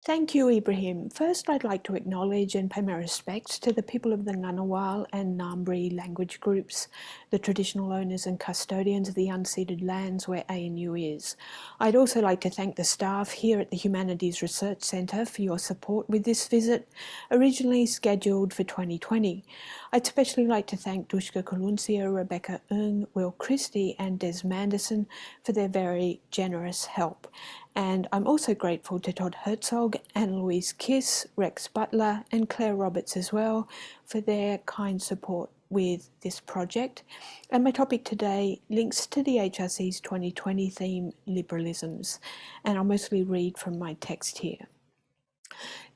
Thank you, Ibrahim. First, I'd like to acknowledge and pay my respects to the people of the Ngunnawal and Ngambri language groups, the traditional owners and custodians of the unceded lands where ANU is. I'd also like to thank the staff here at the Humanities Research Centre for your support with this visit, originally scheduled for 2020. I'd especially like to thank Dushka Kolunsia, Rebecca Ng, Will Christie and Des Manderson for their very generous help. And I'm also grateful to Todd Herzog, Anne Louise Kiss, Rex Butler and Claire Roberts as well for their kind support with this project. And my topic today links to the HRC's 2020 theme, Liberalisms, and I'll mostly read from my text here.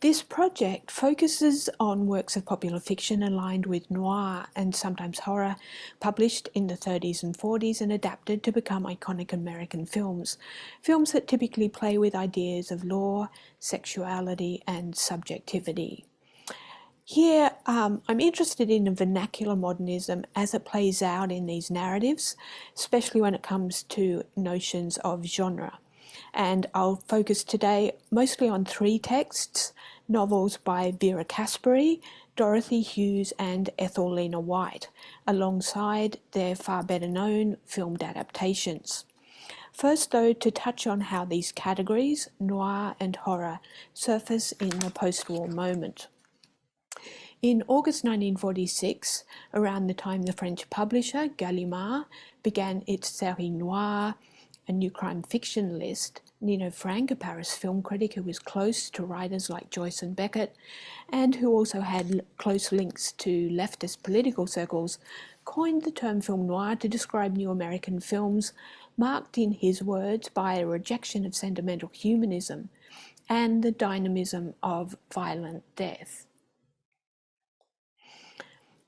This project focuses on works of popular fiction aligned with noir and sometimes horror, published in the 30s and 40s and adapted to become iconic American films. Films that typically play with ideas of law, sexuality and subjectivity. Here, I'm interested in the vernacular modernism as it plays out in these narratives, especially when it comes to notions of genre. And I'll focus today mostly on three texts, novels by Vera Caspary, Dorothy Hughes and Ethel Lena White, alongside their far better known filmed adaptations. First though, to touch on how these categories, noir and horror, surface in the post-war moment. In August 1946, around the time the French publisher Gallimard began its série noire, a new crime fiction list, Nino Frank, a Paris film critic who was close to writers like Joyce and Beckett, and who also had close links to leftist political circles, coined the term film noir to describe new American films marked, in his words, by a rejection of sentimental humanism and the dynamism of violent death.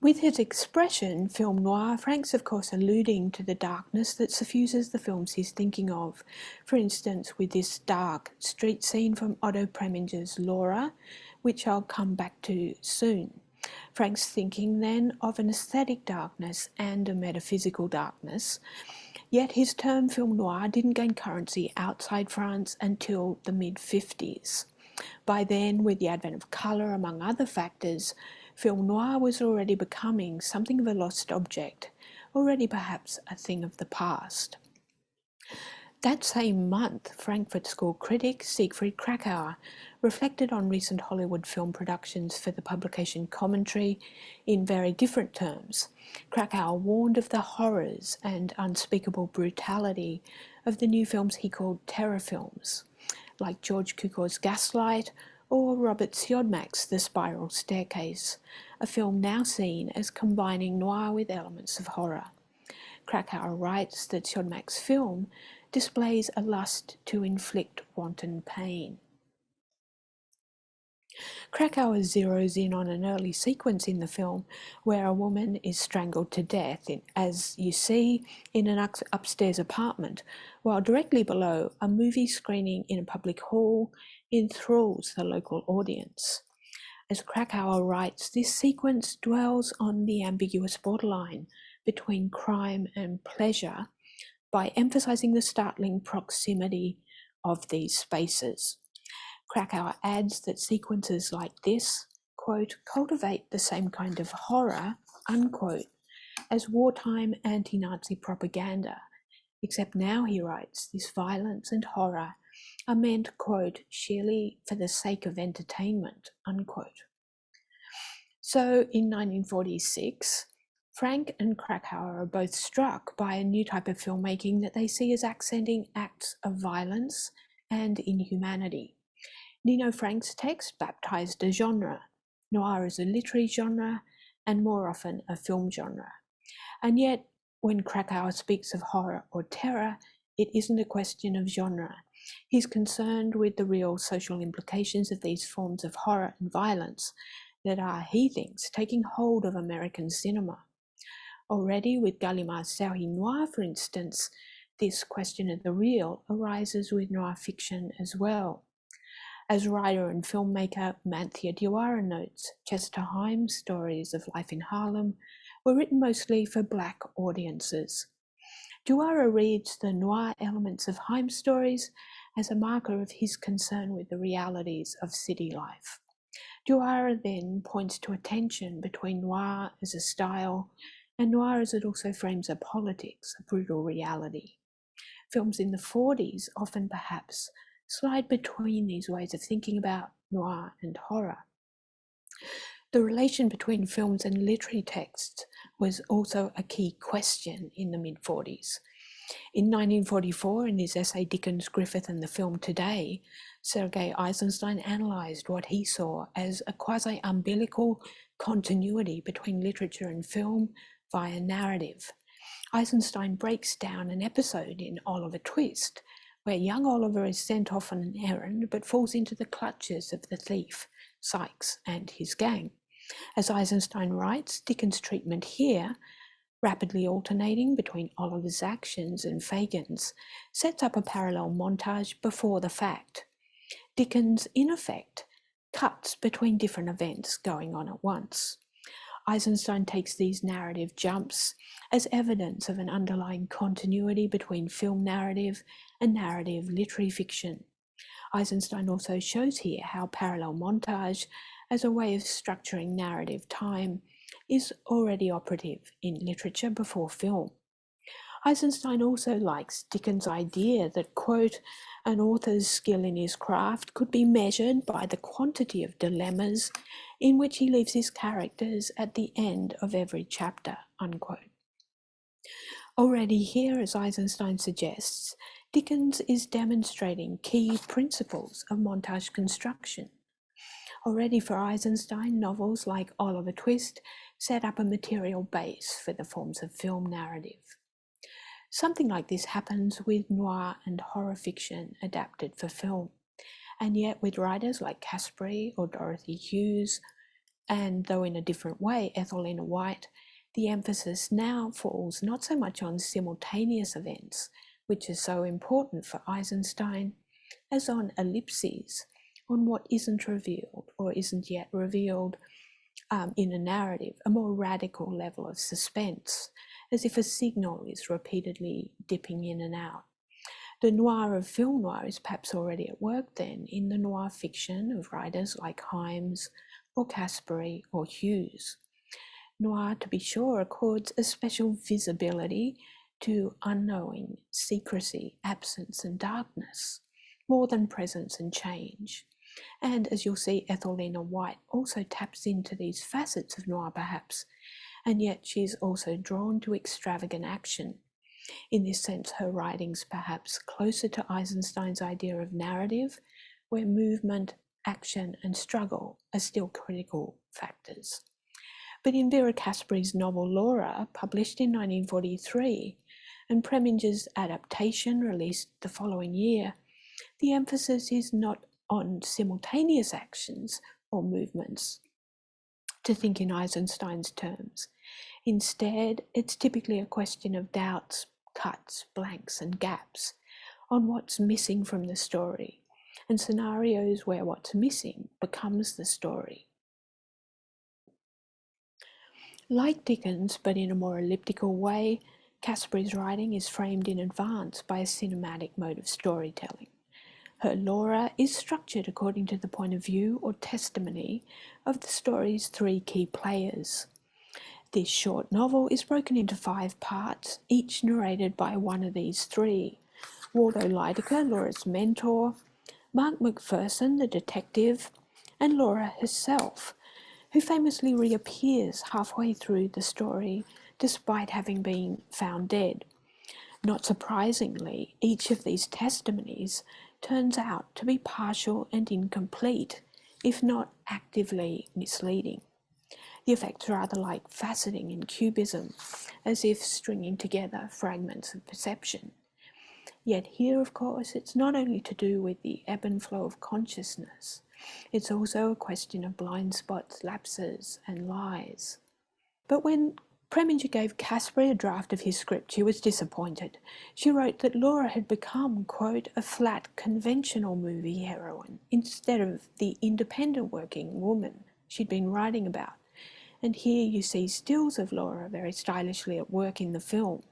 With his expression, film noir, Frank's of course alluding to the darkness that suffuses the films he's thinking of. For instance, with this dark street scene from Otto Preminger's Laura, which I'll come back to soon. Frank's thinking then of an aesthetic darkness and a metaphysical darkness, yet his term film noir didn't gain currency outside France until the mid-50s. By then, with the advent of colour among other factors, film noir was already becoming something of a lost object, already perhaps a thing of the past. That same month, Frankfurt School critic Siegfried Kracauer reflected on recent Hollywood film productions for the publication Commentary in very different terms. Kracauer warned of the horrors and unspeakable brutality of the new films he called terror films, like George Cukor's Gaslight or Robert Siodmak's The Spiral Staircase, a film now seen as combining noir with elements of horror. Kracauer writes that Siodmak's film displays a lust to inflict wanton pain. Kracauer zeroes in on an early sequence in the film where a woman is strangled to death, as you see, in an upstairs apartment, while directly below, a movie screening in a public hall enthralls the local audience. As Kracauer writes, this sequence dwells on the ambiguous borderline between crime and pleasure by emphasizing the startling proximity of these spaces. Kracauer adds that sequences like this, quote, cultivate the same kind of horror, unquote, as wartime anti-Nazi propaganda, except now, he writes, this violence and horror are meant, quote, sheerly for the sake of entertainment, unquote. So in 1946, Frank and Kracauer are both struck by a new type of filmmaking that they see as accenting acts of violence and inhumanity. Nino Frank's text baptized a genre. Noir is a literary genre and more often a film genre. And yet, when Kracauer speaks of horror or terror, it isn't a question of genre. He's concerned with the real social implications of these forms of horror and violence that are, he thinks, taking hold of American cinema. Already with Gallimard's série noire, for instance, this question of the real arises with noir fiction as well. As writer and filmmaker Manthia Diawara notes, Chester Himes' stories of life in Harlem were written mostly for Black audiences. Diawara reads the noir elements of Himes' stories as a marker of his concern with the realities of city life. Noir then points to a tension between noir as a style and noir as it also frames a politics, a brutal reality. Films in the 40s often perhaps slide between these ways of thinking about noir and horror. The relation between films and literary texts was also a key question in the mid-40s. In 1944, in his essay Dickens, Griffith and the Film Today, Sergei Eisenstein analysed what he saw as a quasi-umbilical continuity between literature and film via narrative. Eisenstein breaks down an episode in Oliver Twist, where young Oliver is sent off on an errand but falls into the clutches of the thief, Sykes, and his gang. As Eisenstein writes, Dickens' treatment here, rapidly alternating between Oliver's actions and Fagin's, sets up a parallel montage before the fact. Dickens, in effect, cuts between different events going on at once. Eisenstein takes these narrative jumps as evidence of an underlying continuity between film narrative and narrative literary fiction. Eisenstein also shows here how parallel montage, as a way of structuring narrative time, is already operative in literature before film. Eisenstein also likes Dickens' idea that, quote, an author's skill in his craft could be measured by the quantity of dilemmas in which he leaves his characters at the end of every chapter, unquote. Already here, as Eisenstein suggests, Dickens is demonstrating key principles of montage construction. Already for Eisenstein, novels like Oliver Twist set up a material base for the forms of film narrative. Something like this happens with noir and horror fiction adapted for film, and yet with writers like Caspary or Dorothy Hughes, and though in a different way, Ethelena White, the emphasis now falls not so much on simultaneous events, which is so important for Eisenstein, as on ellipses, on what isn't revealed or isn't yet revealed in a narrative, a more radical level of suspense, as if a signal is repeatedly dipping in and out. The noir of film noir is perhaps already at work then in the noir fiction of writers like Himes or Caspary or Hughes. Noir, to be sure, accords a special visibility to unknowing, secrecy, absence and darkness, more than presence and change. And as you'll see, Ethelena White also taps into these facets of noir perhaps, and yet she's also drawn to extravagant action. In this sense, her writing's perhaps closer to Eisenstein's idea of narrative, where movement, action and struggle are still critical factors. But in Vera Caspary's novel Laura, published in 1943, and Preminger's adaptation released the following year, the emphasis is not on simultaneous actions or movements, to think in Eisenstein's terms. Instead, it's typically a question of doubts, cuts, blanks and gaps on what's missing from the story, and scenarios where what's missing becomes the story. Like Dickens, but in a more elliptical way, Caspary's writing is framed in advance by a cinematic mode of storytelling. Her Laura is structured according to the point of view or testimony of the story's three key players. This short novel is broken into 5 parts, each narrated by one of these three: Waldo Lydecker, Laura's mentor, Mark McPherson, the detective, and Laura herself, who famously reappears halfway through the story despite having been found dead. Not surprisingly, each of these testimonies turns out to be partial and incomplete, if not actively misleading. The effect's rather like faceting in cubism, as if stringing together fragments of perception. Yet here, of course, it's not only to do with the ebb and flow of consciousness, it's also a question of blind spots, lapses, and lies. But when Preminger gave Caspary a draft of his script, she was disappointed. She wrote that Laura had become, quote, a flat, conventional movie heroine instead of the independent working woman she'd been writing about. And here you see stills of Laura very stylishly at work in the film.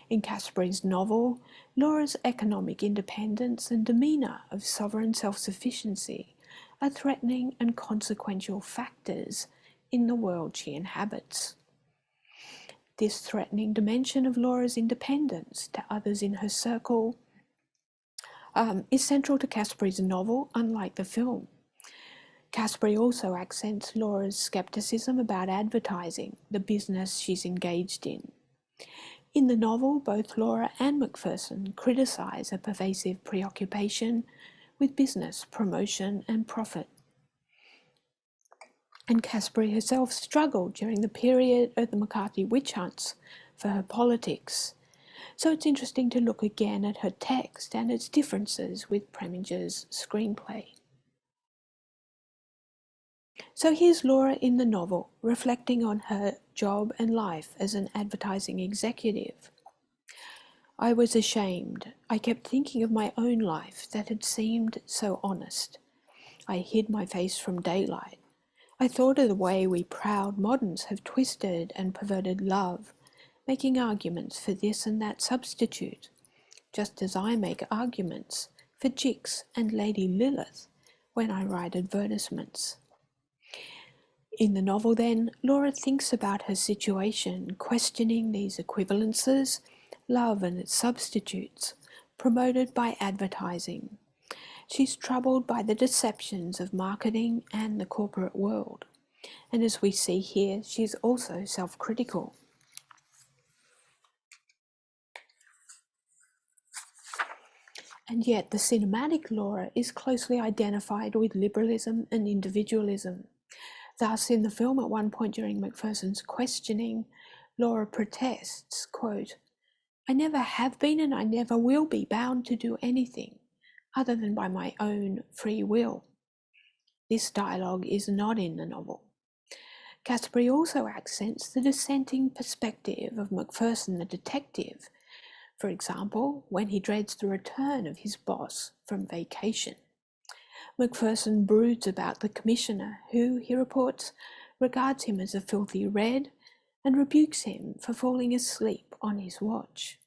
In Caspary's novel, Laura's economic independence and demeanour of sovereign self-sufficiency are threatening and consequential factors in the world she inhabits. This threatening dimension of Laura's independence to others in her circle is central to Caspari's novel, unlike the film. Caspary also accents Laura's scepticism about advertising, the business she's engaged in. In the novel, both Laura and Macpherson criticise a pervasive preoccupation with business, promotion and profit. And Caspary herself struggled during the period of the McCarthy witch hunts for her politics. So it's interesting to look again at her text and its differences with Preminger's screenplay. So here's Laura in the novel, reflecting on her job and life as an advertising executive. I was ashamed. I kept thinking of my own life that had seemed so honest. I hid my face from daylight. I thought of the way we proud moderns have twisted and perverted love, making arguments for this and that substitute, just as I make arguments for Jix and Lady Lilith when I write advertisements. In the novel then, Laura thinks about her situation, questioning these equivalences, love and its substitutes, promoted by advertising. She's troubled by the deceptions of marketing and the corporate world. And as we see here, she's also self-critical. And yet the cinematic Laura is closely identified with liberalism and individualism. Thus, in the film, at one point during Macpherson's questioning, Laura protests, quote, "I never have been and I never will be bound to do anything other than by my own free will." This dialogue is not in the novel. Caspary also accents the dissenting perspective of Macpherson the detective, for example, when he dreads the return of his boss from vacation. Macpherson broods about the commissioner who, he reports, regards him as a filthy red and rebukes him for falling asleep on his watch.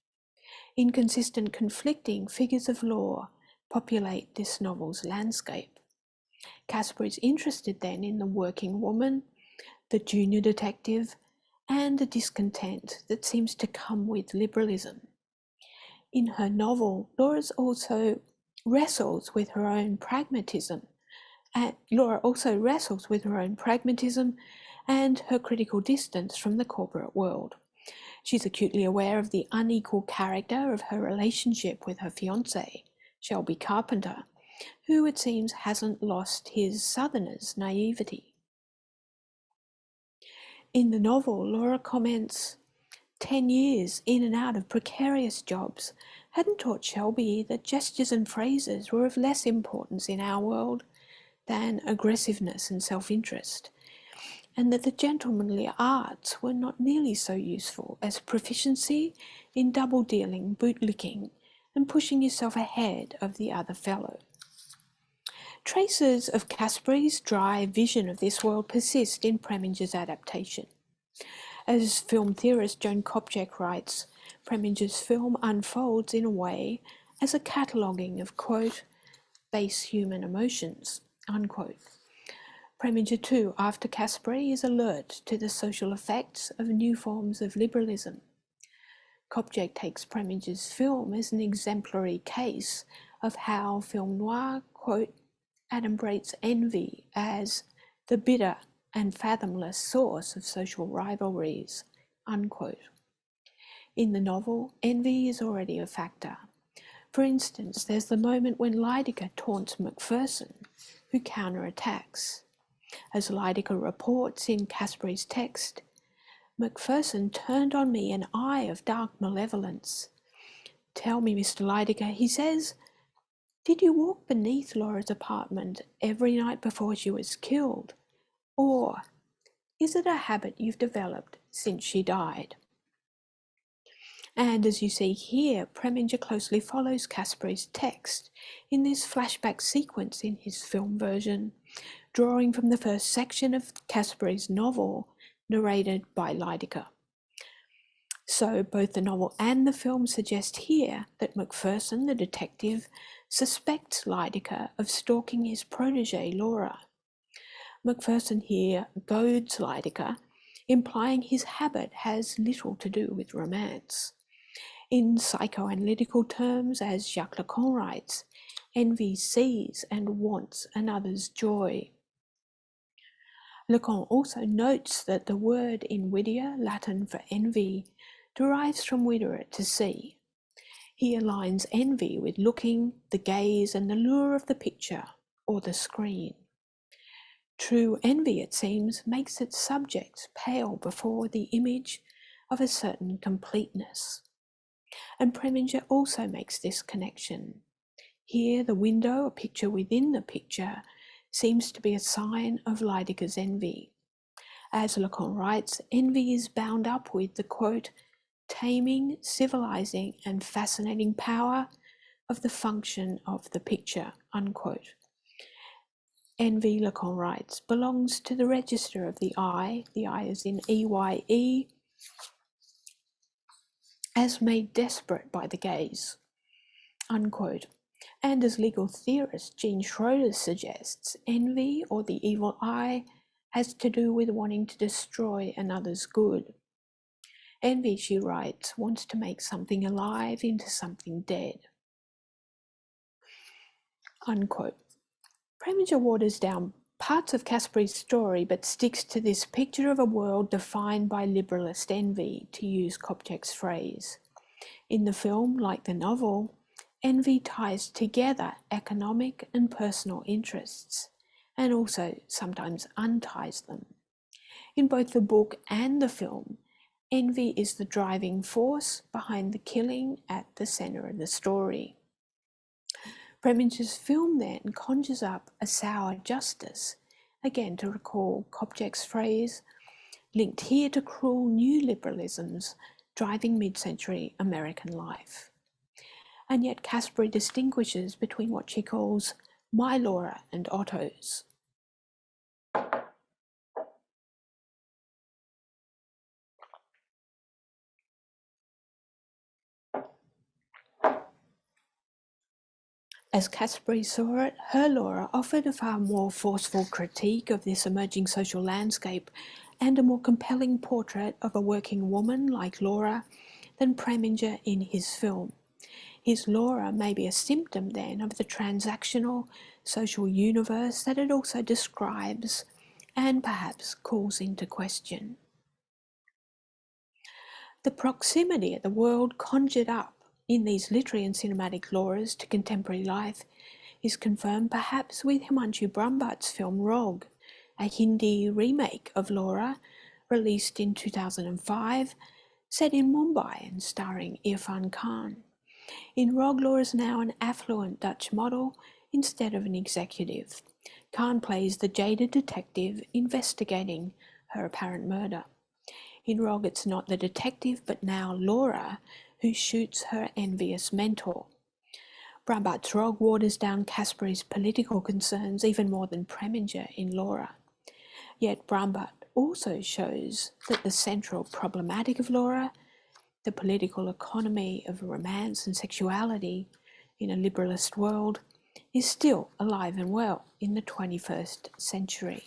Inconsistent, conflicting figures of law populate this novel's landscape. Caspary is interested then in the working woman, the junior detective, and the discontent that seems to come with liberalism. In her novel, Laura also wrestles with her own pragmatism, and her critical distance from the corporate world. She's acutely aware of the unequal character of her relationship with her fiancé, Shelby Carpenter, who it seems hasn't lost his Southerner's naivety. In the novel, Laura comments, 10 years in and out of precarious jobs hadn't taught Shelby that gestures and phrases were of less importance in our world than aggressiveness and self-interest, and that the gentlemanly arts were not nearly so useful as proficiency in double-dealing, bootlicking, and pushing yourself ahead of the other fellow. Traces of Caspary's dry vision of this world persist in Preminger's adaptation. As film theorist Joan Kopchak writes, Preminger's film unfolds in a way as a cataloguing of, quote, base human emotions, unquote. Preminger too, after Caspary, is alert to the social effects of new forms of liberalism. Kopchak takes Preminger's film as an exemplary case of how film noir, quote, adumbrates envy as the bitter and fathomless source of social rivalries, unquote. In the novel, envy is already a factor. For instance, there's the moment when Lydecker taunts Macpherson, who counterattacks. As Lydecker reports in Caspary's text, Macpherson turned on me an eye of dark malevolence. "Tell me, Mr. Lydecker," he says, "did you walk beneath Laura's apartment every night before she was killed? Or is it a habit you've developed since she died?" And as you see here, Preminger closely follows Caspary's text in this flashback sequence in his film version, drawing from the first section of Caspary's novel, narrated by Lydecker. So both the novel and the film suggest here that Macpherson, the detective, suspects Lydekker of stalking his protégée Laura. Macpherson here goads Lydekker, implying his habit has little to do with romance. In psychoanalytical terms, as Jacques Lacan writes, envy sees and wants another's joy. Lacan also notes that the word in Whittier, Latin for envy, derives from videre, to see. He aligns envy with looking, the gaze, and the lure of the picture or the screen. True envy, it seems, makes its subjects pale before the image of a certain completeness. And Preminger also makes this connection. Here, the window, a picture within the picture, seems to be a sign of Lydekker's envy. As Lacan writes, envy is bound up with the, quote, taming, civilizing, and fascinating power of the function of the picture, unquote. Envy, Lacan writes, belongs to the register of the eye is in EYE, as made desperate by the gaze, unquote. And as legal theorist Jean Schroeder suggests, envy, or the evil eye, has to do with wanting to destroy another's good. Envy, she writes, wants to make something alive into something dead, unquote. Preminger waters down parts of Caspari's story but sticks to this picture of a world defined by liberalist envy, to use Kopchak's phrase. In the film, like the novel, envy ties together economic and personal interests, and also sometimes unties them. In both the book and the film, envy is the driving force behind the killing at the centre of the story. Preminger's film then conjures up a sour justice, again to recall Kopchak's phrase, linked here to cruel new liberalisms driving mid-century American life. And yet Caspary distinguishes between what she calls my Laura and Otto's. As Caspary saw it, her Laura offered a far more forceful critique of this emerging social landscape and a more compelling portrait of a working woman like Laura than Preminger in his film. His Laura may be a symptom then of the transactional social universe that it also describes and perhaps calls into question. The proximity of the world conjured up in these literary and cinematic Lauras to contemporary life is confirmed perhaps with Himanshu Brahmbhatt's film Rog, a Hindi remake of Laura released in 2005, set in Mumbai and starring Irfan Khan. In Rog, Laura is now an affluent Dutch model instead of an executive. Khan plays the jaded detective investigating her apparent murder. In Rog, it's not the detective, but now Laura, who shoots her envious mentor. Brahmbhatt's Rog waters down Caspary's political concerns even more than Preminger in Laura. Yet Brahmbhatt also shows that the central problematic of Laura, the political economy of romance and sexuality in a liberalist world, is still alive and well in the 21st century.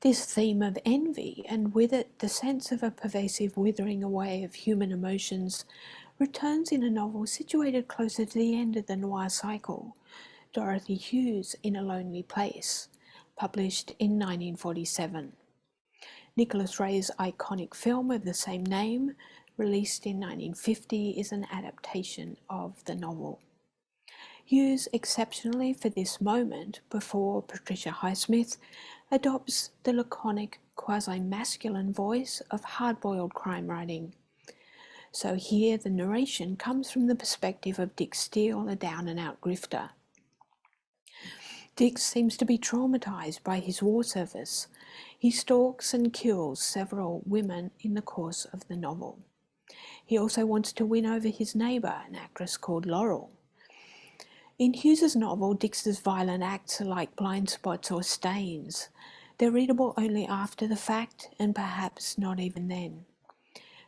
This theme of envy, and with it the sense of a pervasive withering away of human emotions, returns in a novel situated closer to the end of the noir cycle, Dorothy Hughes' In a Lonely Place, published in 1947. Nicholas Ray's iconic film of the same name, released in 1950, is an adaptation of the novel. Hughes, exceptionally for this moment, before Patricia Highsmith, adopts the laconic, quasi-masculine voice of hard-boiled crime writing. So here the narration comes from the perspective of Dick Steele, a down-and-out grifter. Dick seems to be traumatised by his war service. He stalks and kills several women in the course of the novel. He also wants to win over his neighbour, an actress called Laurel. In Hughes's novel, Dix's violent acts are like blind spots or stains. They're readable only after the fact, and perhaps not even then.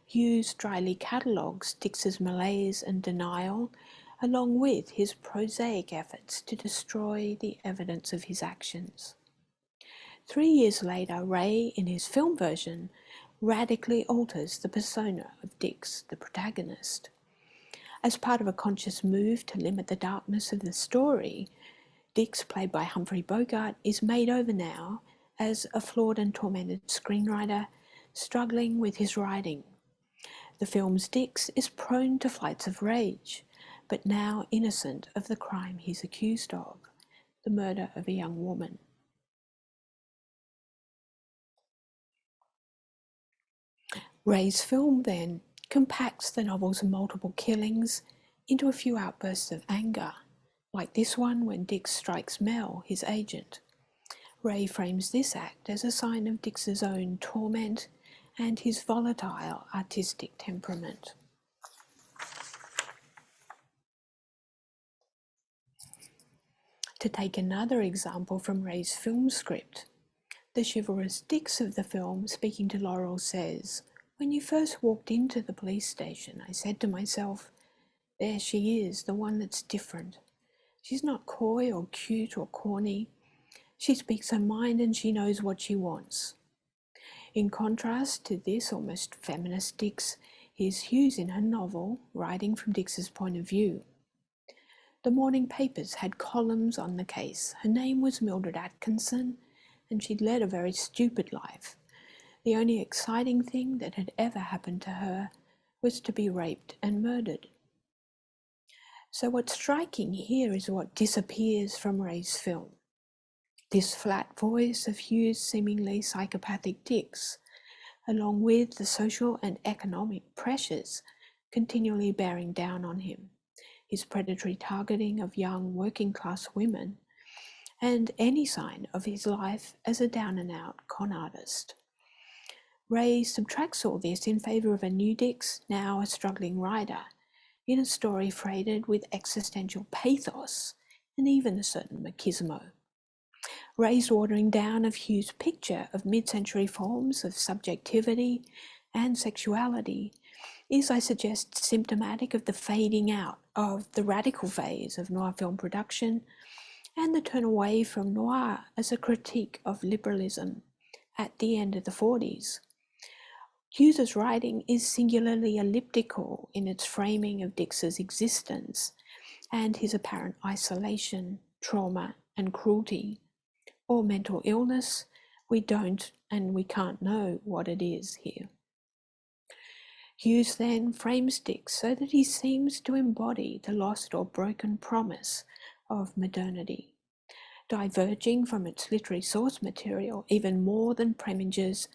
Hughes dryly catalogues Dix's malaise and denial, along with his prosaic efforts to destroy the evidence of his actions. 3 years later, Ray, in his film version, radically alters the persona of Dix, the protagonist. As part of a conscious move to limit the darkness of the story, Dix, played by Humphrey Bogart, is made over now as a flawed and tormented screenwriter struggling with his writing. The film's Dix is prone to flights of rage, but now innocent of the crime he's accused of, the murder of a young woman. Ray's film, then, compacts the novel's multiple killings into a few outbursts of anger, like this one when Dix strikes Mel, his agent. Ray frames this act as a sign of Dix's own torment and his volatile artistic temperament. To take another example from Ray's film script, the chivalrous Dix of the film, speaking to Laurel, says, "When you first walked into the police station, I said to myself, there she is, the one that's different. She's not coy or cute or corny. She speaks her mind and she knows what she wants." In contrast to this almost feminist Dix, here's Hughes in her novel, writing from Dix's point of view. The morning papers had columns on the case. Her name was Mildred Atkinson, and she'd led a very stupid life. The only exciting thing that had ever happened to her was to be raped and murdered. So what's striking here is what disappears from Ray's film. This flat voice of Hughes' seemingly psychopathic Dix, along with the social and economic pressures continually bearing down on him, his predatory targeting of young working-class women, and any sign of his life as a down-and-out con artist. Ray subtracts all this in favour of a new Dix, now a struggling writer, in a story freighted with existential pathos and even a certain machismo. Ray's watering down of Hughes' picture of mid-century forms of subjectivity and sexuality is, I suggest, symptomatic of the fading out of the radical phase of noir film production and the turn away from noir as a critique of liberalism at the end of the 40s. Hughes's writing is singularly elliptical in its framing of Dix's existence and his apparent isolation, trauma, and cruelty, or mental illness. We don't and we can't know what it is here. Hughes then frames Dix so that he seems to embody the lost or broken promise of modernity, diverging from its literary source material even more than Preminger's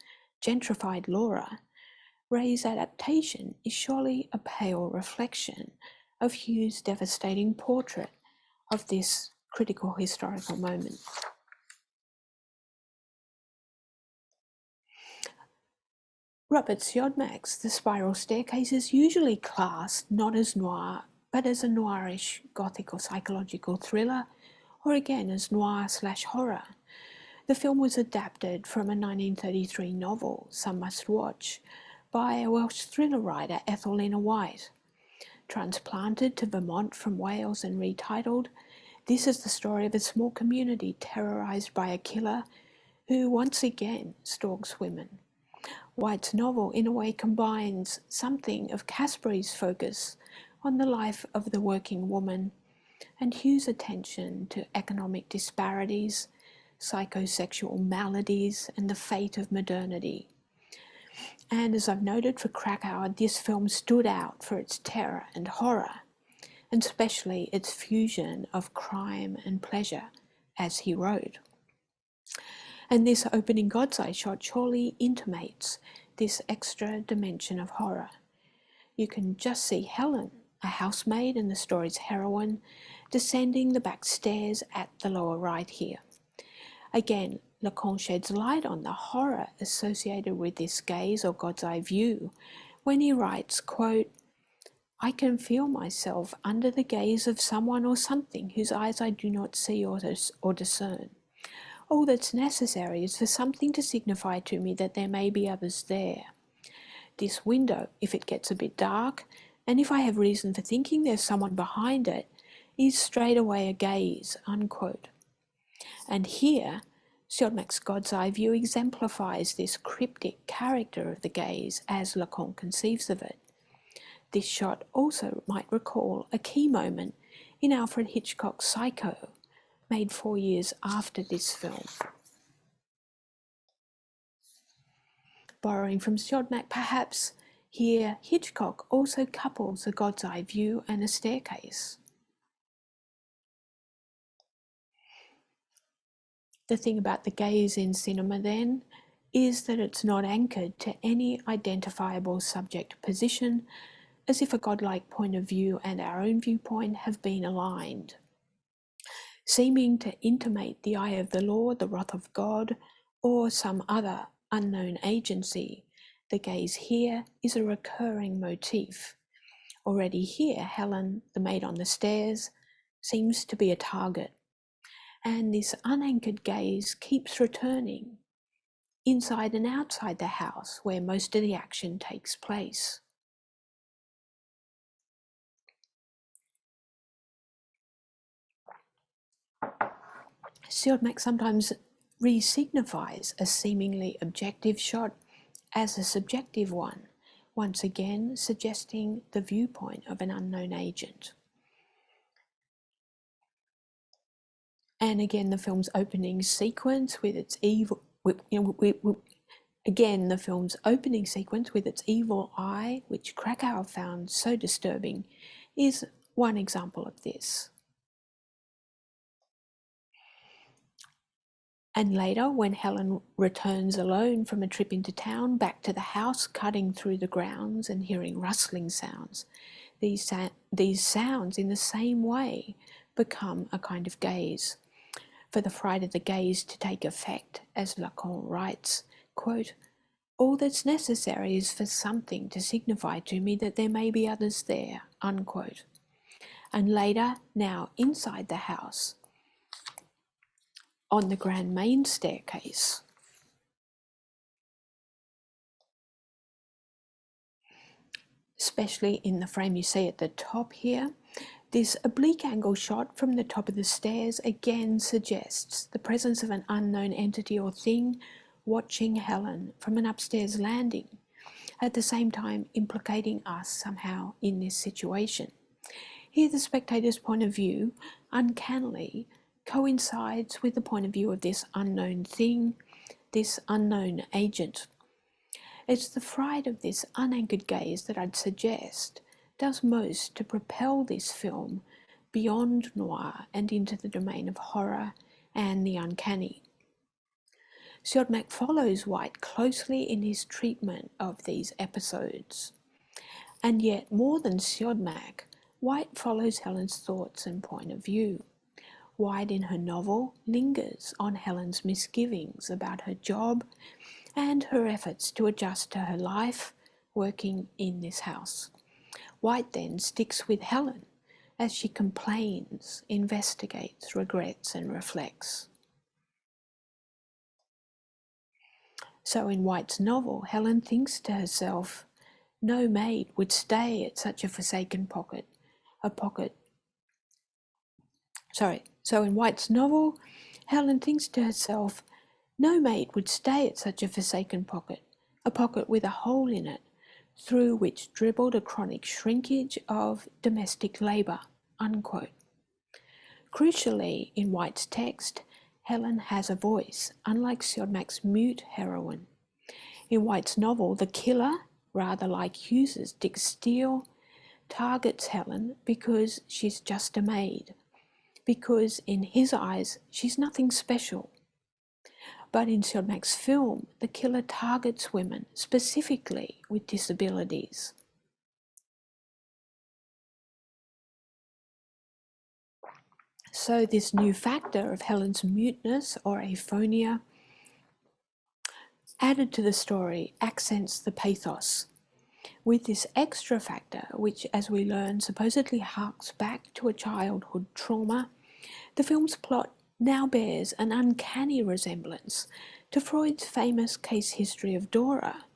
gentrified Laura. Ray's adaptation is surely a pale reflection of Hughes' devastating portrait of this critical historical moment. Robert Siodmak's The Spiral Staircase is usually classed not as noir, but as a noirish gothic or psychological thriller, or again as noir/horror. The film was adapted from a 1933 novel, Some Must Watch, by a Welsh thriller writer, Ethelina White. Transplanted to Vermont from Wales and retitled, this is the story of a small community terrorised by a killer who once again stalks women. White's novel, in a way, combines something of Caspari's focus on the life of the working woman and Hughes' attention to economic disparities, psychosexual maladies, and the fate of modernity. And as I've noted for Krakauer, this film stood out for its terror and horror, and especially its fusion of crime and pleasure, as he wrote. And this opening God's Eye shot surely intimates this extra dimension of horror. You can just see Helen, a housemaid and the story's heroine, descending the back stairs at the lower right here. Again, Lacan sheds light on the horror associated with this gaze or God's eye view when he writes, quote, I can feel myself under the gaze of someone or something whose eyes I do not see or discern. All that's necessary is for something to signify to me that there may be others there. This window, if it gets a bit dark, and if I have reason for thinking there's someone behind it, is straightway a gaze, unquote. And here, Siodmak's God's eye view exemplifies this cryptic character of the gaze as Lacan conceives of it. This shot also might recall a key moment in Alfred Hitchcock's Psycho, made 4 years after this film. Borrowing from Siodmak, perhaps here Hitchcock also couples a God's eye view and a staircase. The thing about the gaze in cinema then is that it's not anchored to any identifiable subject position, as if a godlike point of view and our own viewpoint have been aligned. Seeming to intimate the eye of the Lord, the wrath of God, or some other unknown agency, the gaze here is a recurring motif. Already here, Helen, the maid on the stairs, seems to be a target. And this unanchored gaze keeps returning inside and outside the house where most of the action takes place. Siodmak sometimes re-signifies a seemingly objective shot as a subjective one, once again suggesting the viewpoint of an unknown agent. And again, the film's opening sequence with its evil, eye, which Krakow found so disturbing, is one example of this. And later, when Helen returns alone from a trip into town, back to the house, cutting through the grounds and hearing rustling sounds, these sounds in the same way become a kind of gaze. For the fright of the gaze to take effect, as Lacan writes, quote, all that's necessary is for something to signify to me that there may be others there, unquote. And later, now inside the house, on the grand main staircase, especially in the frame you see at the top here, this oblique angle shot from the top of the stairs again suggests the presence of an unknown entity or thing watching Helen from an upstairs landing, at the same time implicating us somehow in this situation. Here the spectator's point of view, uncannily, coincides with the point of view of this unknown thing, this unknown agent. It's the fright of this unanchored gaze that I'd suggest does most to propel this film beyond noir and into the domain of horror and the uncanny. Siodmak follows White closely in his treatment of these episodes. And yet, more than Siodmak, White follows Helen's thoughts and point of view. White in her novel lingers on Helen's misgivings about her job and her efforts to adjust to her life working in this house. White then sticks with Helen as she complains, investigates, regrets and reflects. So in White's novel, Helen thinks to herself, no maid would stay at such a forsaken pocket. So in White's novel, Helen thinks to herself, no maid would stay at such a forsaken pocket, a pocket with a hole in it, through which dribbled a chronic shrinkage of domestic labour, unquote. Crucially, in White's text, Helen has a voice, unlike Siodmak's mute heroine. In White's novel, the killer, rather like Hughes's Dick Steele, targets Helen because she's just a maid, because in his eyes she's nothing special. But in Siodmak's film, the killer targets women, specifically with disabilities. So this new factor of Helen's muteness or aphonia added to the story accents the pathos. With this extra factor, which as we learn supposedly harks back to a childhood trauma, the film's plot now bears an uncanny resemblance to Freud's famous case history of Dora,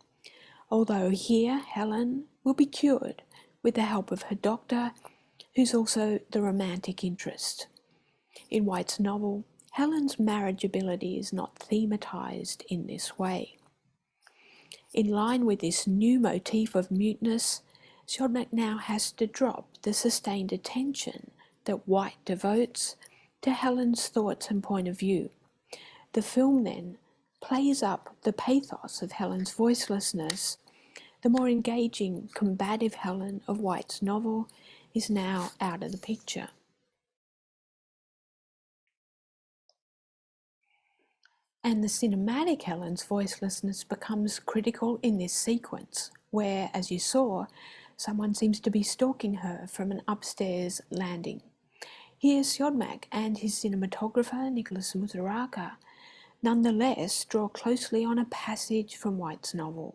although here Helen will be cured with the help of her doctor, who's also the romantic interest. In White's novel, Helen's marriageability is not thematized in this way. In line with this new motif of muteness, Siodmak now has to drop the sustained attention that White devotes to Helen's thoughts and point of view. The film then plays up the pathos of Helen's voicelessness. The more engaging, combative Helen of White's novel is now out of the picture. And the cinematic Helen's voicelessness becomes critical in this sequence, where, as you saw, someone seems to be stalking her from an upstairs landing. Here, Siodmak and his cinematographer, Nicholas Musaraka, nonetheless draw closely on a passage from White's novel.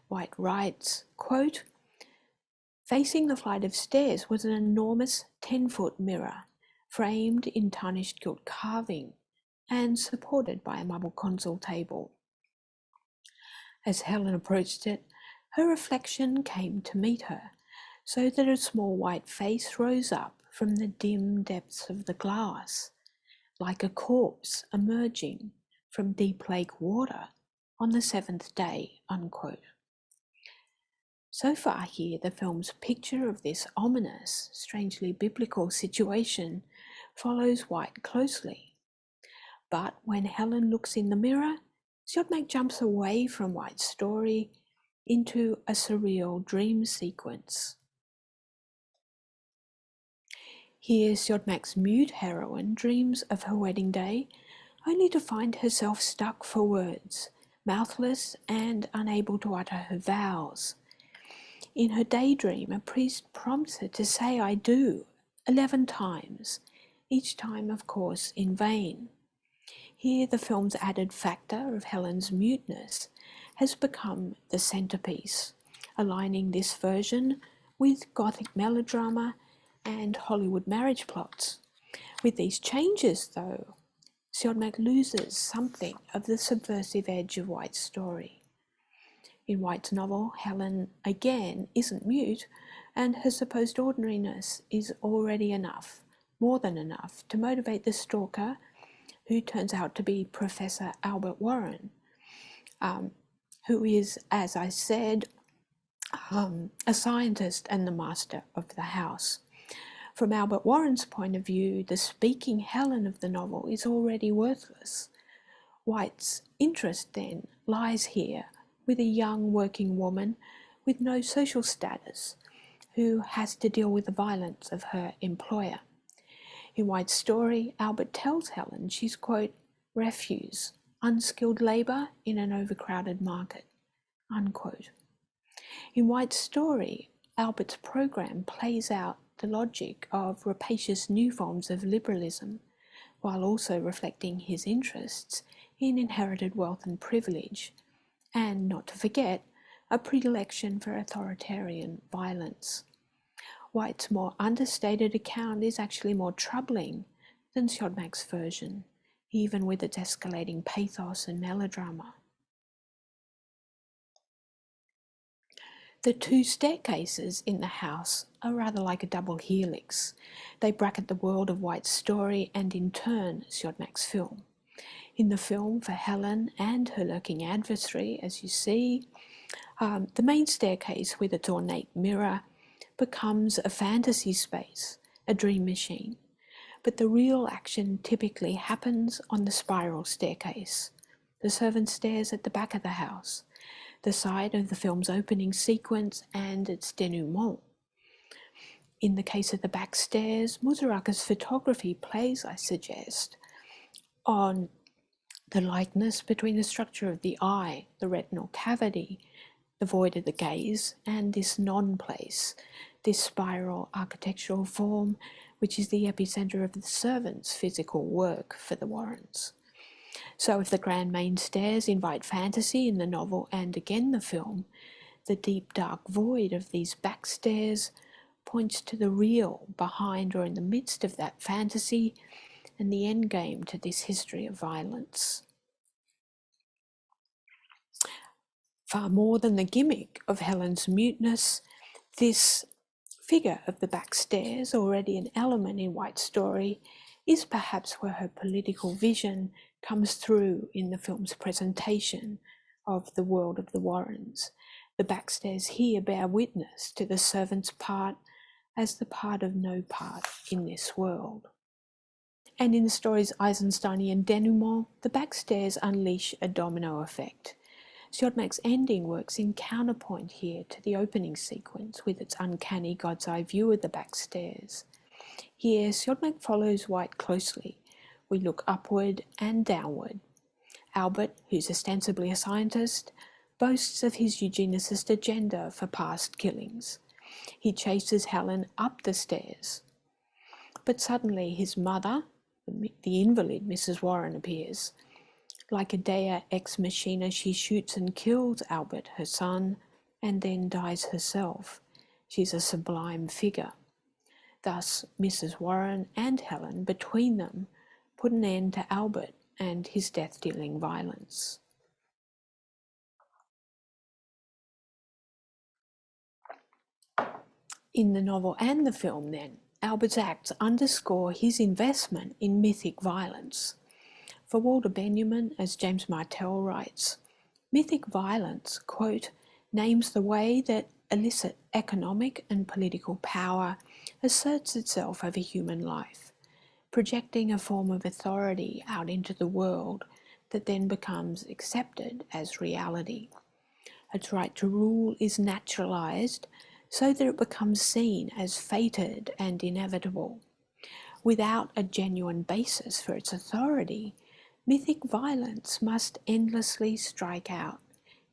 White writes, quote, "Facing the flight of stairs was an enormous 10-foot mirror, framed in tarnished gilt carving, and supported by a marble console table. As Helen approached it, her reflection came to meet her, so that a small white face rose up from the dim depths of the glass, like a corpse emerging from deep lake water on the seventh day," unquote. So far here, the film's picture of this ominous, strangely biblical situation follows White closely. But when Helen looks in the mirror, Siodmak jumps away from White's story into a surreal dream sequence. Here, Siodmak's mute heroine dreams of her wedding day, only to find herself stuck for words, mouthless and unable to utter her vows. In her daydream, a priest prompts her to say "I do" 11 times, each time, of course, in vain. Here, the film's added factor of Helen's muteness has become the centerpiece, aligning this version with Gothic melodrama and Hollywood marriage plots. With these changes, though, Siodmak loses something of the subversive edge of White's story. In White's novel, Helen again isn't mute, and her supposed ordinariness is already enough, more than enough, to motivate the stalker, who turns out to be Professor Albert Warren, who is, as I said, a scientist and the master of the house. From Albert Warren's point of view, the speaking Helen of the novel is already worthless. White's interest then lies here with a young working woman with no social status who has to deal with the violence of her employer. In White's story, Albert tells Helen she's, quote, "refuse, unskilled labour in an overcrowded market," unquote. In White's story, Albert's program plays out the logic of rapacious new forms of liberalism, while also reflecting his interests in inherited wealth and privilege, and, not to forget, a predilection for authoritarian violence. White's more understated account is actually more troubling than Siodmak's version, even with its escalating pathos and melodrama. The two staircases in the house are rather like a double helix. They bracket the world of White's story and, in turn, Siodmak's film. In the film, for Helen and her lurking adversary, as you see, the main staircase with its ornate mirror becomes a fantasy space, a dream machine. But the real action typically happens on the spiral staircase, the servant stairs at the back of the house, the site of the film's opening sequence and its denouement. In the case of the back stairs, Musaraka's photography plays, I suggest, on the likeness between the structure of the eye, the retinal cavity, the void of the gaze, and this non-place, this spiral architectural form, which is the epicenter of the servants' physical work for the Warrens. So if the grand main stairs invite fantasy in the novel and again the film, The deep dark void of these backstairs points to the real behind or in the midst of that fantasy and the endgame to this history of violence. Far more than the gimmick of Helen's muteness, this figure of the backstairs, already an element in White's story, is perhaps where her political vision comes through in the film's presentation of the world of the Warrens. The backstairs here bear witness to the servant's part as the part of no part in this world. And in the story's Eisensteinian denouement, the backstairs unleash a domino effect. Siodmak's ending works in counterpoint here to the opening sequence with its uncanny God's eye view of the backstairs. Here, Siodmak follows White closely. We look upward and downward. Albert, who's ostensibly a scientist, boasts of his eugenicist agenda for past killings. He chases Helen up the stairs. But suddenly his mother, the invalid Mrs. Warren, appears. Like a Dea ex machina, she shoots and kills Albert, her son, and then dies herself. She's a sublime figure. Thus, Mrs. Warren and Helen, between them, put an end to Albert and his death-dealing violence. In the novel and the film, then, Albert's acts underscore his investment in mythic violence. For Walter Benjamin, as James Martell writes, mythic violence, quote, names the way that illicit economic and political power asserts itself over human life, projecting a form of authority out into the world that then becomes accepted as reality. Its right to rule is naturalized so that it becomes seen as fated and inevitable. Without a genuine basis for its authority, mythic violence must endlessly strike out,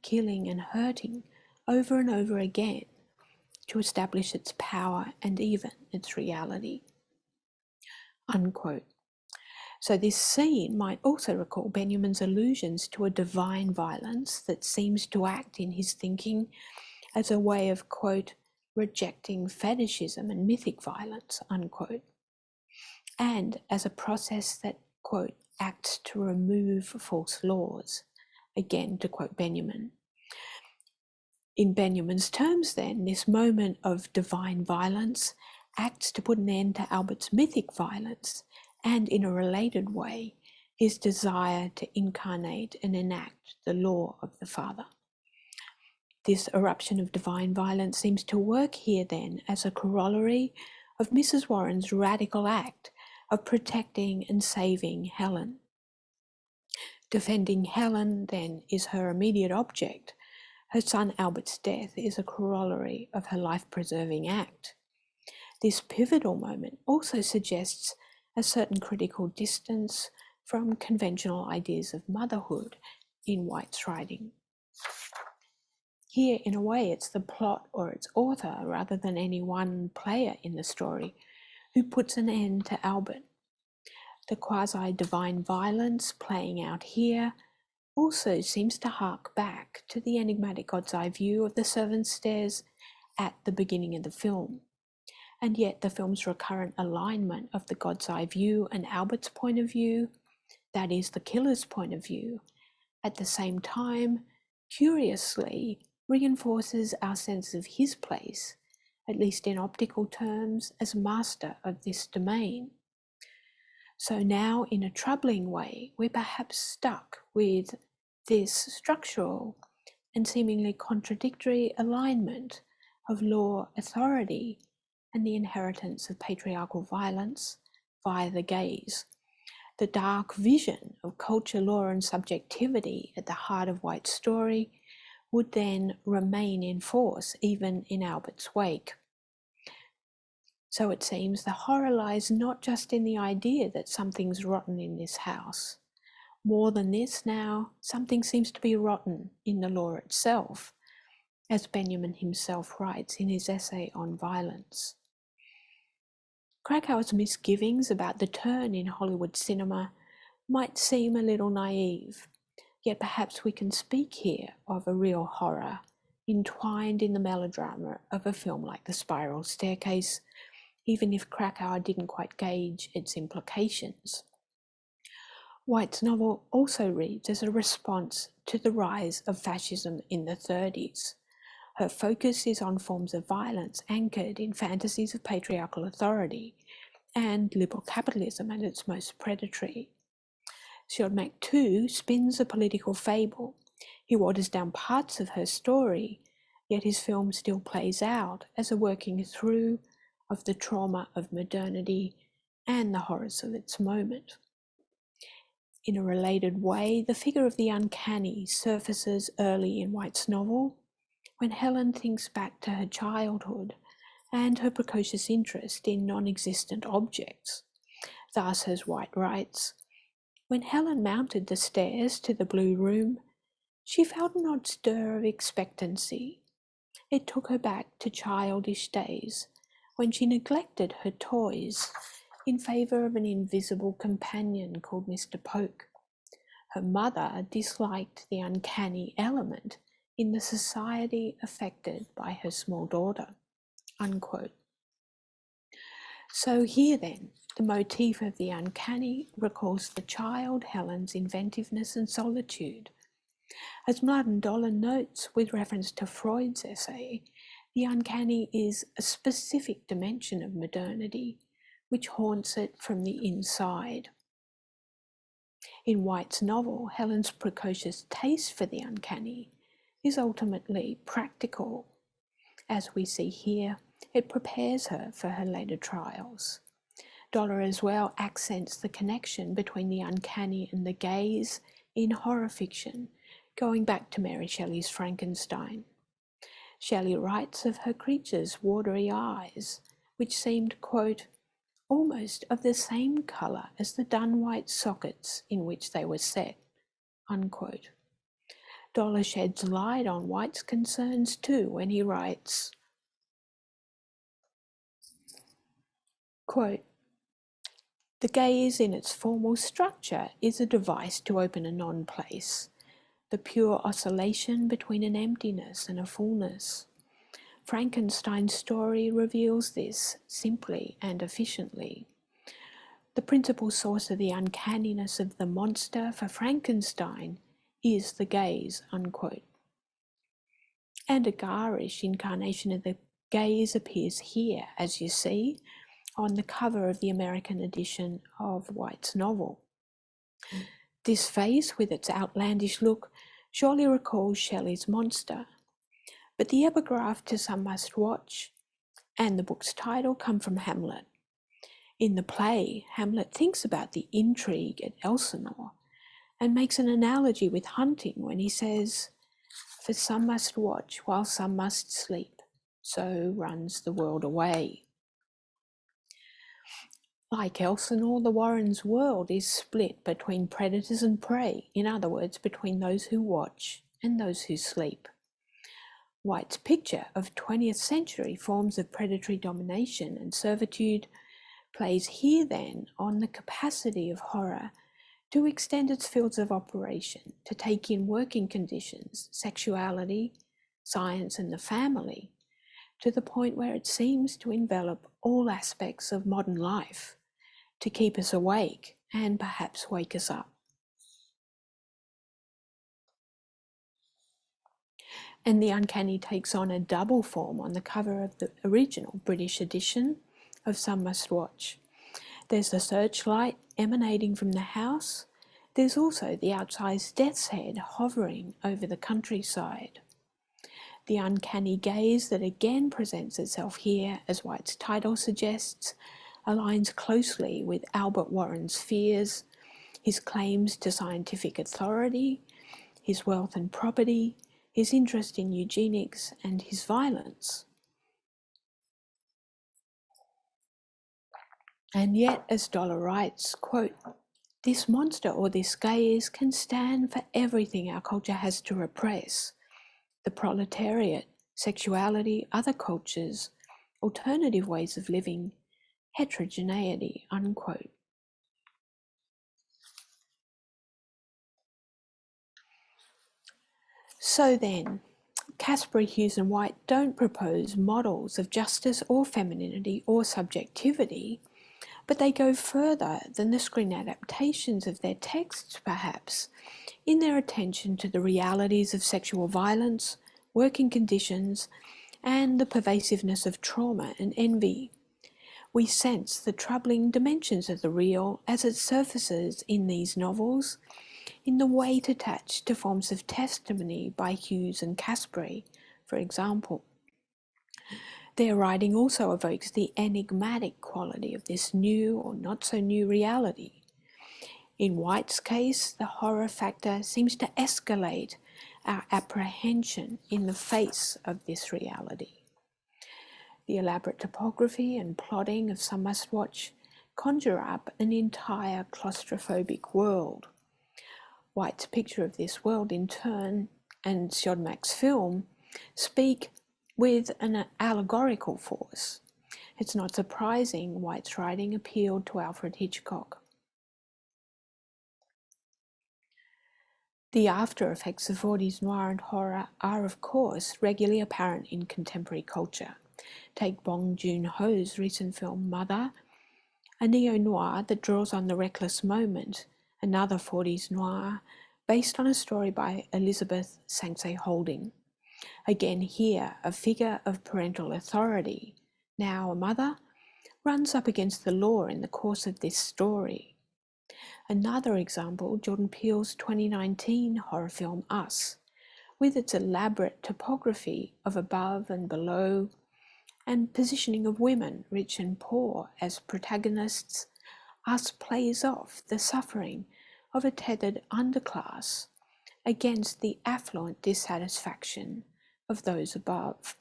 killing and hurting over and over again to establish its power and even its reality. Unquote. So this scene might also recall Benjamin's allusions to a divine violence that seems to act in his thinking as a way of, quote, rejecting fetishism and mythic violence, unquote, and as a process that, quote, acts to remove false laws, again to quote Benjamin. In Benjamin's terms then, this moment of divine violence acts to put an end to Albert's mythic violence and, in a related way, his desire to incarnate and enact the law of the Father. This eruption of divine violence seems to work here then as a corollary of Mrs. Warren's radical act of protecting and saving Helen. Defending Helen, then, is her immediate object. Her son Albert's death is a corollary of her life-preserving act. This pivotal moment also suggests a certain critical distance from conventional ideas of motherhood in White's writing. Here, in a way, it's the plot or its author, rather than any one player in the story, who puts an end to Albert. The quasi-divine violence playing out here also seems to hark back to the enigmatic God's eye view of the servants' stairs at the beginning of the film. And yet the film's recurrent alignment of the God's eye view and Albert's point of view, that is the killer's point of view, at the same time, curiously, reinforces our sense of his place, at least in optical terms, as master of this domain. So now, in a troubling way, we're perhaps stuck with this structural and seemingly contradictory alignment of law, authority, and the inheritance of patriarchal violence via the gaze. The dark vision of culture, law, and subjectivity at the heart of White's story would then remain in force even in Albert's wake. So it seems the horror lies not just in the idea that something's rotten in this house. More than this now, something seems to be rotten in the law itself, as Benjamin himself writes in his essay on violence. Krakauer's misgivings about the turn in Hollywood cinema might seem a little naive, yet perhaps we can speak here of a real horror, entwined in the melodrama of a film like The Spiral Staircase, even if Krakauer didn't quite gauge its implications. White's novel also reads as a response to the rise of fascism in the 30s. Her focus is on forms of violence anchored in fantasies of patriarchal authority and liberal capitalism at its most predatory. Siodmak too spins a political fable. He waters down parts of her story, yet his film still plays out as a working through of the trauma of modernity and the horrors of its moment. In a related way, the figure of the uncanny surfaces early in White's novel, when Helen thinks back to her childhood and her precocious interest in non-existent objects. Thus, as White writes, when Helen mounted the stairs to the blue room, she felt an odd stir of expectancy. It took her back to childish days when she neglected her toys in favour of an invisible companion called Mr. Poke. Her mother disliked the uncanny element in the society affected by her small daughter. Unquote. So here then, the motif of the uncanny recalls the child Helen's inventiveness and solitude. As Mladen Dolan notes with reference to Freud's essay, the uncanny is a specific dimension of modernity which haunts it from the inside. In White's novel, Helen's precocious taste for the uncanny is ultimately practical. As we see here, it prepares her for her later trials. Dollar as well accents the connection between the uncanny and the gaze in horror fiction, going back to Mary Shelley's Frankenstein. Shelley writes of her creature's watery eyes, which seemed, quote, almost of the same colour as the dun-white sockets in which they were set, unquote. Dollar sheds light on White's concerns too when he writes, quote, the gaze in its formal structure is a device to open a non-place, the pure oscillation between an emptiness and a fullness. Frankenstein's story reveals this simply and efficiently. The principal source of the uncanniness of the monster for Frankenstein is the gaze, unquote. And a garish incarnation of the gaze appears here, as you see, on the cover of the American edition of White's novel. This face, with its outlandish look, surely recalls Shelley's monster, but the epigraph to Some Must Watch and the book's title come from Hamlet. In the play, Hamlet thinks about the intrigue at Elsinore and makes an analogy with hunting when he says, for some must watch while some must sleep, so runs the world away. Like Elsinore, the Warrens' world is split between predators and prey, in other words, between those who watch and those who sleep. White's picture of 20th century forms of predatory domination and servitude plays here then on the capacity of horror to extend its fields of operation, to take in working conditions, sexuality, science and the family, to the point where it seems to envelop all aspects of modern life, to keep us awake and perhaps wake us up. And the uncanny takes on a double form on the cover of the original British edition of Some Must Watch. There's the searchlight emanating from the house. There's also the outsized death's head hovering over the countryside. The uncanny gaze that again presents itself here, as White's title suggests, aligns closely with Albert Warren's fears, his claims to scientific authority, his wealth and property, his interest in eugenics, and his violence. And yet, as Dollar writes, quote, this monster or this gaze can stand for everything our culture has to repress. The proletariat, sexuality, other cultures, alternative ways of living, heterogeneity, unquote. So then, Caspary, Hughes and White don't propose models of justice or femininity or subjectivity, but they go further than the screen adaptations of their texts, perhaps, in their attention to the realities of sexual violence, working conditions, and the pervasiveness of trauma and envy. We sense the troubling dimensions of the real as it surfaces in these novels, in the weight attached to forms of testimony by Hughes and Caspary, for example. Their writing also evokes the enigmatic quality of this new or not so new reality. In White's case, the horror factor seems to escalate our apprehension in the face of this reality. The elaborate topography and plotting of Some Must Watch conjure up an entire claustrophobic world. White's picture of this world in turn, and Siodmak's film, speak with an allegorical force. It's not surprising White's writing appealed to Alfred Hitchcock. The after effects of 40s noir and horror are, of course, regularly apparent in contemporary culture. Take Bong Joon-ho's recent film Mother, a neo-noir that draws on the reckless moment, another 40s noir based on a story by Elizabeth Sanksay Holding. Again here, a figure of parental authority, now a mother, runs up against the law in the course of this story. Another example, Jordan Peele's 2019 horror film Us, with its elaborate topography of above and below, and positioning of women, rich and poor, as protagonists. Us plays off the suffering of a tethered underclass against the affluent dissatisfaction of those above.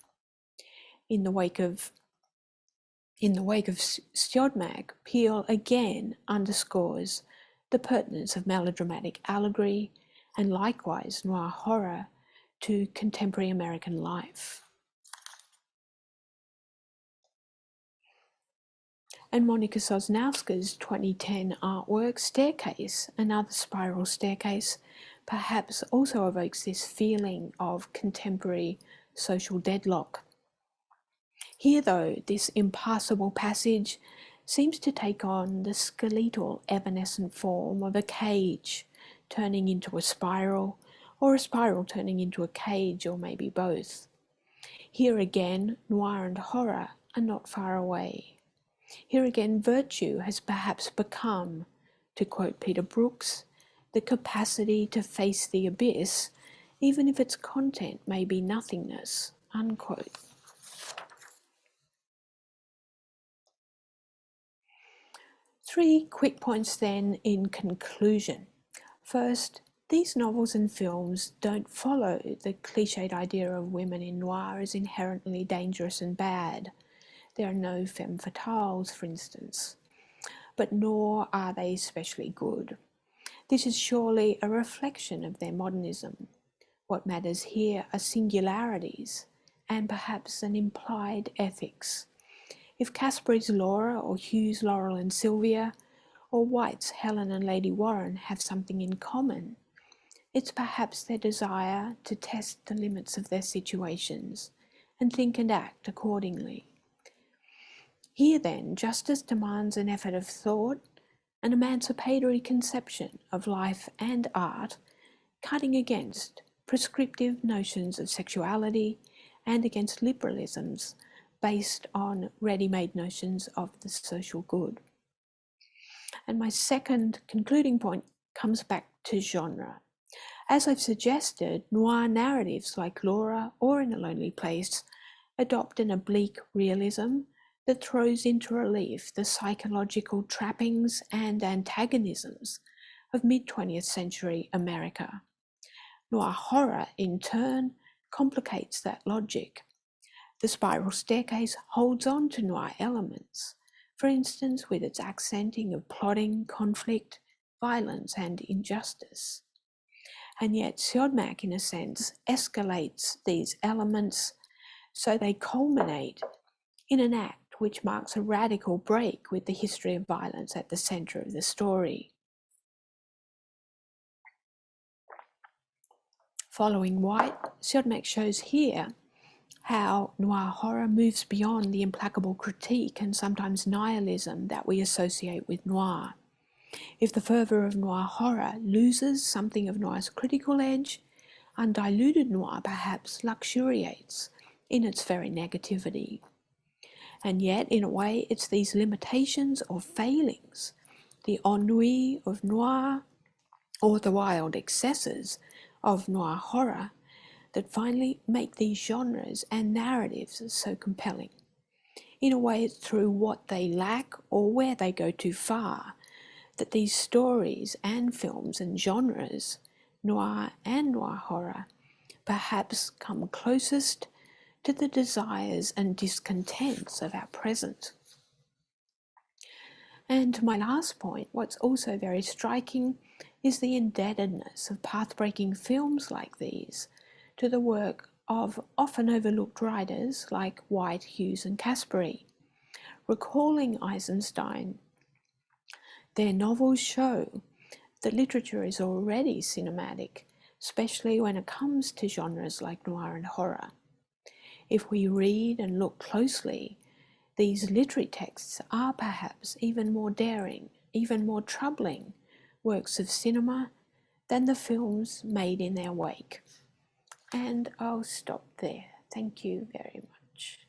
In the wake of Stjodmak, Peele again underscores the pertinence of melodramatic allegory and likewise noir horror to contemporary American life. And Monika Sosnowska's 2010 artwork, Staircase, another spiral staircase, perhaps also evokes this feeling of contemporary social deadlock. Here, though, this impassable passage seems to take on the skeletal evanescent form of a cage turning into a spiral, or a spiral turning into a cage, or maybe both. Here again, noir and horror are not far away. Here again, virtue has perhaps become, to quote Peter Brooks, the capacity to face the abyss, even if its content may be nothingness, unquote. Three quick points then in conclusion. First, these novels and films don't follow the cliched idea of women in noir as inherently dangerous and bad. There are no femme fatales, for instance, but nor are they especially good. This is surely a reflection of their modernism. What matters here are singularities and perhaps an implied ethics. If Caspary's Laura or Hughes' Laurel and Sylvia or White's Helen and Lady Warren have something in common, it's perhaps their desire to test the limits of their situations and think and act accordingly. Here then, justice demands an effort of thought, an emancipatory conception of life and art, cutting against prescriptive notions of sexuality and against liberalisms based on ready-made notions of the social good. And my second concluding point comes back to genre. As I've suggested, noir narratives like Laura or In a Lonely Place adopt an oblique realism that throws into relief the psychological trappings and antagonisms of mid-20th century America. Noir horror, in turn, complicates that logic. The spiral staircase holds on to noir elements, for instance with its accenting of plotting, conflict, violence and injustice. And yet Siodmak, in a sense, escalates these elements so they culminate in an act which marks a radical break with the history of violence at the centre of the story. Following White, Siodmak shows here how noir horror moves beyond the implacable critique and sometimes nihilism that we associate with noir. If the fervour of noir horror loses something of noir's critical edge, undiluted noir perhaps luxuriates in its very negativity. And yet, in a way, it's these limitations or failings, the ennui of noir, or the wild excesses of noir horror, that finally make these genres and narratives so compelling. In a way, it's through what they lack or where they go too far that these stories and films and genres, noir and noir horror, perhaps come closest to the desires and discontents of our present. And to my last point, what's also very striking is the indebtedness of path-breaking films like these to the work of often overlooked writers like White, Hughes and Caspary. Recalling Eisenstein, their novels show that literature is already cinematic, especially when it comes to genres like noir and horror. If we read and look closely, these literary texts are perhaps even more daring, even more troubling works of cinema than the films made in their wake. And I'll stop there. Thank you very much.